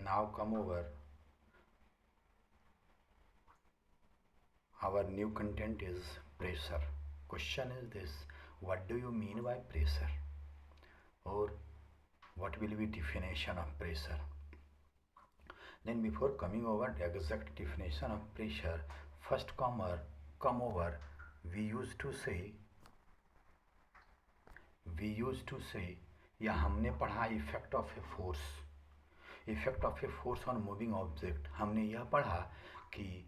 Now come over. Our new content is pressure. Question is this: what do you mean by pressure? Or what will be definition of pressure? Then before coming over the exact definition of pressure, first come over, we used to say या हमने पढ़ा effect of a force. Effect of a force on moving object. हमने यह पढ़ा कि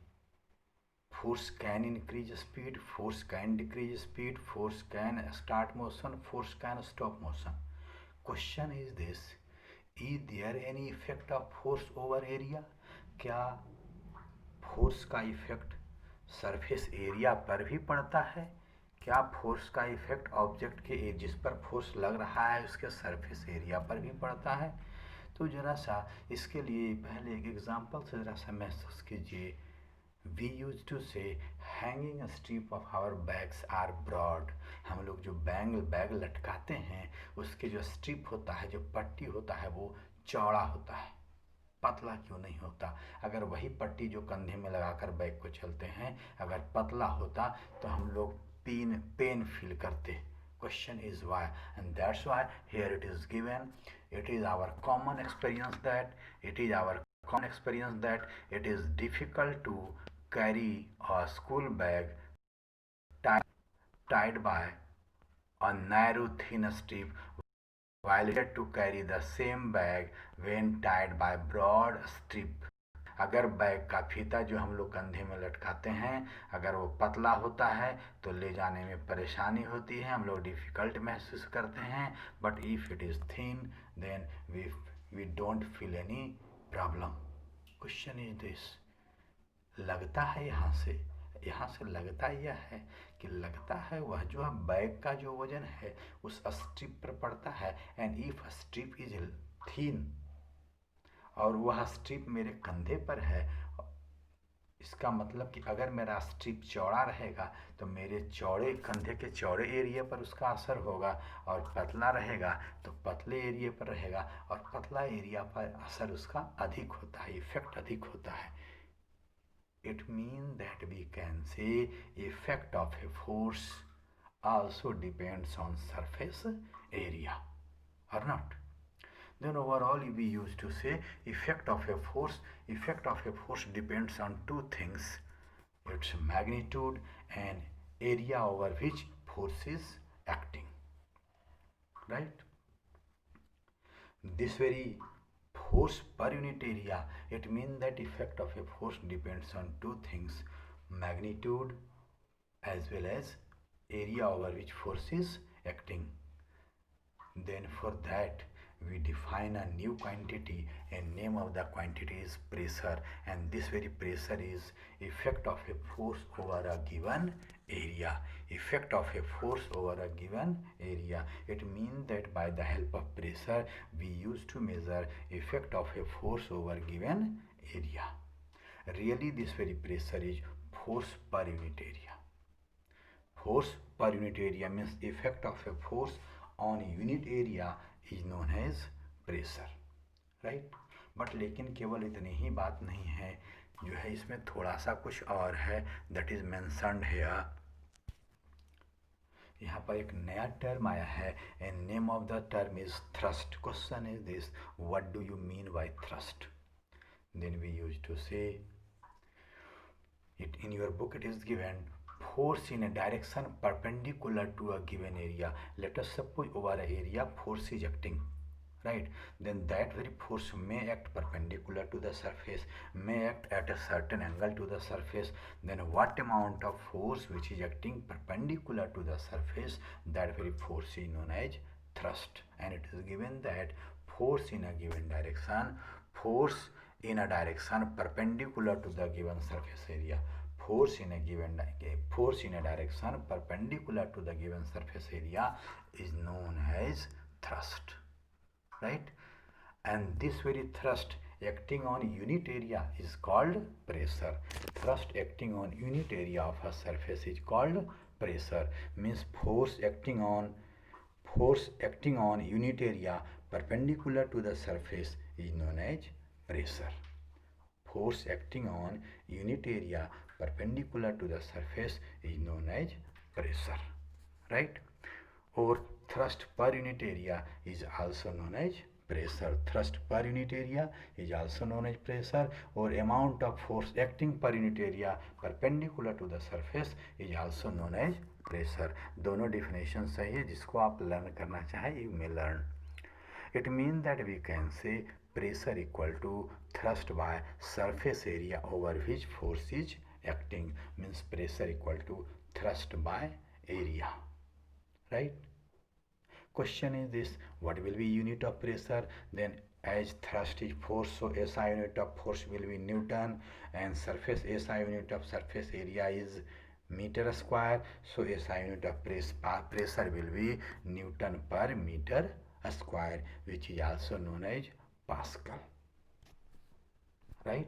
force can increase speed, force can decrease speed, force can start motion, force can stop motion. Question is this: is there any effect of force over area? क्या force का effect surface area पर भी पड़ता है? क्या force का effect object के जिस पर फोर्स लग रहा है उसके सरफेस एरिया पर भी पड़ता है? तो जरा सा इसके लिए पहले एक एग्जांपल से जरा सा महसूस कीजिए. We used to say hanging strip of our bags are broad. हम लोग जो बैग लटकाते हैं उसके जो स्ट्रिप होता है, जो पट्टी होता है, वो चौड़ा होता है, पतला क्यों नहीं होता? अगर वही पट्टी जो कंधे में लगाकर बैग को चलते हैं अगर पतला होता तो हम लोग पेन फील करते. Question is why, and that's why here it is given. It is our common experience that it is difficult to carry a school bag tied by a narrow thin strip, while it to carry the same bag when tied by broad strip. अगर bag का फीता जो हम लोग कंधे में लटकाते हैं अगर वो पतला होता है तो ले जाने में परेशानी होती है, हम लोग डिफ़िकल्ट महसूस करते हैं. But if it is thin then we don't feel any problem. Question is this: लगता है यहाँ से लगता यह है कि लगता है वह जो है बैग का जो वजन है उस स्ट्रिप पर पड़ता है. And if strip is thin और वह स्ट्रिप मेरे कंधे पर है, इसका मतलब कि अगर मेरा स्ट्रिप चौड़ा रहेगा तो मेरे चौड़े कंधे के चौड़े एरिया पर उसका असर होगा, और पतला रहेगा तो पतले एरिया पर रहेगा, और पतला एरिया पर असर उसका अधिक होता है, इफेक्ट अधिक होता है. It means that we can say effect of a force also depends on surface area or not. Then overall we used to say effect of a force depends on two things: its magnitude and area over which force is acting. Right? This very force per unit area, it means that effect of a force depends on two things: magnitude as well as area over which force is acting. Then for that we define a new quantity, and name of the quantity is pressure, and this very pressure is effect of a force over a given area. Effect of a force over a given area, it means that by the help of pressure we used to measure effect of a force over given area. Really this very pressure is force per unit area. Force per unit area means effect of a force on unit area is known as pressure. Right? But लेकिन केवल इतनी ही बात नहीं है, जो है इसमें थोड़ा सा कुछ और है. That is mentioned here. यहाँ पर एक नया टर्म आया है, and name of the term is thrust. Question is this: what do you mean by thrust? Then we use to say it in your book. It is given force in a direction perpendicular to a given area. Let us suppose over an area force is acting, right? Then that very force may act perpendicular to the surface, may act at a certain angle to the surface. Then what amount of force which is acting perpendicular to the surface, that very force is known as thrust. And it is given that force in a given direction perpendicular to the given surface area. Force in a direction perpendicular to the given surface area is known as thrust, right? And this very thrust acting on unit area is called pressure. Thrust acting on unit area of a surface is called pressure. Means force acting on unit area perpendicular to the surface is known as pressure. Force acting on unit area perpendicular to the surface is known as pressure, right? Or thrust per unit area is also known as pressure. Thrust per unit area is also known as pressure, or amount of force acting per unit area perpendicular to the surface is also known as pressure. दोनों definition सही है, जिसको आप learn करना चाहें you may learn. It means that we can say pressure equal to thrust by surface area over which force is acting, means pressure equal to thrust by area, right? Question is this: what will be unit of pressure? Then as thrust is force, so SI unit of force will be Newton, and surface SI unit of surface area is meter square, so SI unit of pressure will be Newton per meter square, which is also known as Pascal, right?